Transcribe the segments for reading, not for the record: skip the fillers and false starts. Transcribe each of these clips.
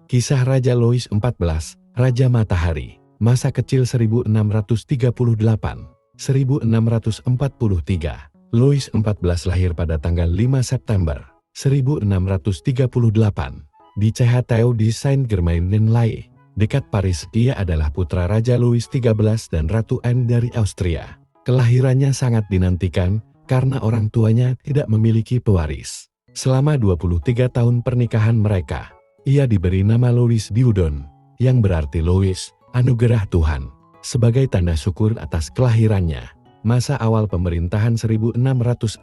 Kisah Raja Louis XIV, Raja Matahari. Masa kecil 1638-1643. Louis XIV lahir pada tanggal 5 September 1638 di Château de Saint-Germain-en-Laye, dekat Paris. Dia adalah putra Raja Louis XIII dan Ratu Anne dari Austria. Kelahirannya sangat dinantikan karena orang tuanya tidak memiliki pewaris. Selama 23 tahun pernikahan mereka, ia diberi nama Louis Dieudonné, yang berarti Louis, anugerah Tuhan. Sebagai tanda syukur atas kelahirannya, masa awal pemerintahan 1643-1661.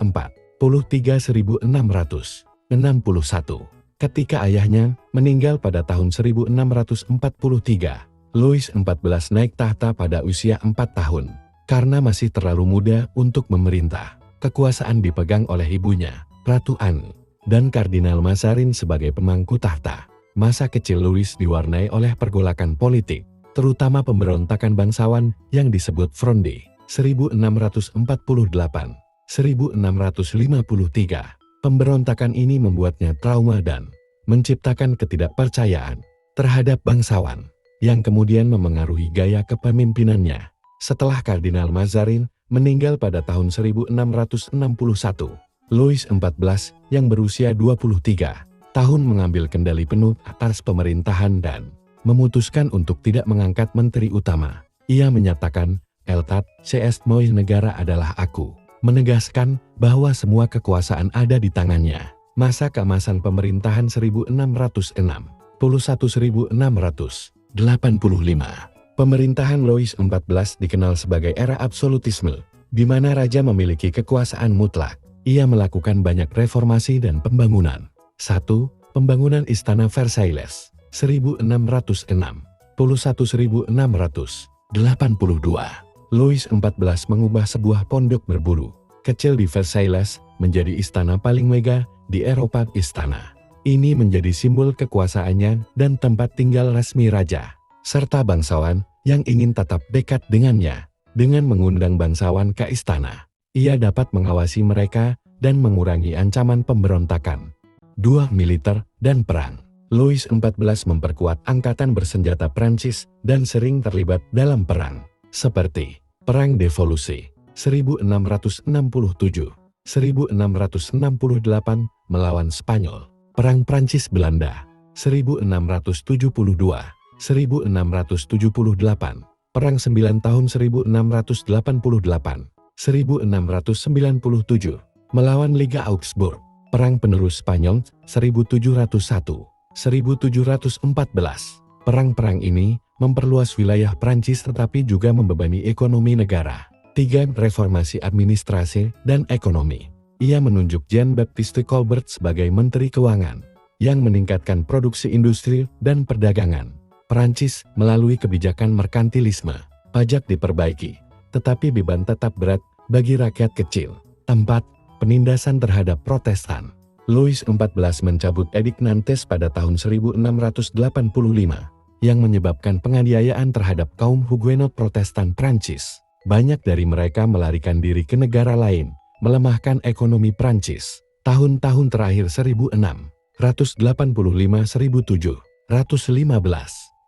Ketika ayahnya meninggal pada tahun 1643, Louis XIV naik tahta pada usia 4 tahun. Karena masih terlalu muda untuk memerintah, kekuasaan dipegang oleh ibunya, Ratu Anne, dan Kardinal Mazarin sebagai pemangku tahta. Masa kecil Louis diwarnai oleh pergolakan politik, terutama pemberontakan bangsawan yang disebut Fronde 1648-1653. Pemberontakan ini membuatnya trauma dan menciptakan ketidakpercayaan terhadap bangsawan, yang kemudian memengaruhi gaya kepemimpinannya. Setelah Kardinal Mazarin meninggal pada tahun 1661, Louis XIV yang berusia 23 tahun mengambil kendali penuh atas pemerintahan dan memutuskan untuk tidak mengangkat menteri utama. Ia menyatakan, "Eltat, c'est moi, negara adalah aku," menegaskan bahwa semua kekuasaan ada di tangannya. Masa keemasan pemerintahan 1661-1685. Pemerintahan Louis XIV dikenal sebagai era absolutisme, di mana raja memiliki kekuasaan mutlak. Ia melakukan banyak reformasi dan pembangunan. 1. Pembangunan Istana Versailles 1606. 1682. Louis XIV mengubah sebuah pondok berburu kecil di Versailles menjadi istana paling megah di Eropa. Istana ini menjadi simbol kekuasaannya dan tempat tinggal resmi raja, serta bangsawan yang ingin tetap dekat dengannya. Dengan mengundang bangsawan ke istana, ia dapat mengawasi mereka dan mengurangi ancaman pemberontakan. 2. Militer dan perang. Louis XIV memperkuat angkatan bersenjata Prancis dan sering terlibat dalam perang, seperti Perang Devolusi 1667-1668 melawan Spanyol, Perang Prancis-Belanda 1672-1678, Perang 9 tahun 1688-1697 melawan Liga Augsburg, Perang Penerus Spanyol 1701-1714. Perang-perang ini memperluas wilayah Prancis tetapi juga membebani ekonomi negara. 3. Reformasi administrasi dan ekonomi. Ia menunjuk Jean-Baptiste Colbert sebagai Menteri Keuangan, yang meningkatkan produksi industri dan perdagangan. Prancis melalui kebijakan merkantilisme, pajak diperbaiki, tetapi beban tetap berat bagi rakyat kecil. 4. Penindasan terhadap Protestan. Louis XIV mencabut Edik Nantes pada tahun 1685, yang menyebabkan penganiayaan terhadap kaum Huguenot Protestan Prancis. Banyak dari mereka melarikan diri ke negara lain, melemahkan ekonomi Prancis. Tahun-tahun terakhir 1685-1715.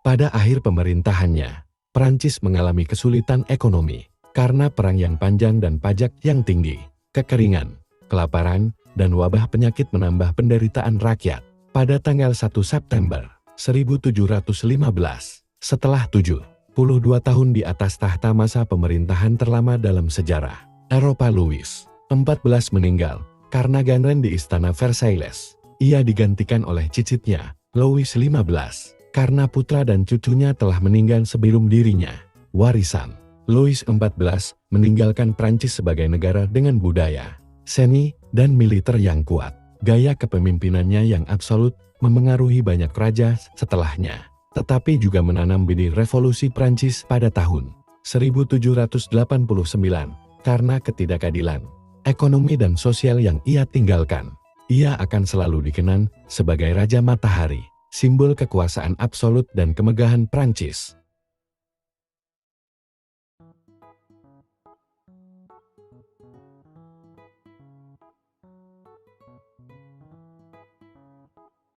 Pada akhir pemerintahannya, Prancis mengalami kesulitan ekonomi karena perang yang panjang dan pajak yang tinggi. Kekeringan, kelaparan, dan wabah penyakit menambah penderitaan rakyat. Pada tanggal 1 September 1715, setelah 72 tahun di atas tahta masa pemerintahan terlama dalam sejarah Eropa, Louis XIV meninggal karena gangren di Istana Versailles. Ia digantikan oleh cicitnya, Louis XV, karena putra dan cucunya telah meninggal sebelum dirinya. Warisan. Louis XIV meninggalkan Prancis sebagai negara dengan budaya, seni, dan militer yang kuat. Gaya kepemimpinannya yang absolut memengaruhi banyak raja setelahnya, tetapi juga menanam benih revolusi Prancis pada tahun 1789 karena ketidakadilan ekonomi dan sosial yang ia tinggalkan. Ia akan selalu dikenang sebagai Raja Matahari, simbol kekuasaan absolut dan kemegahan Prancis.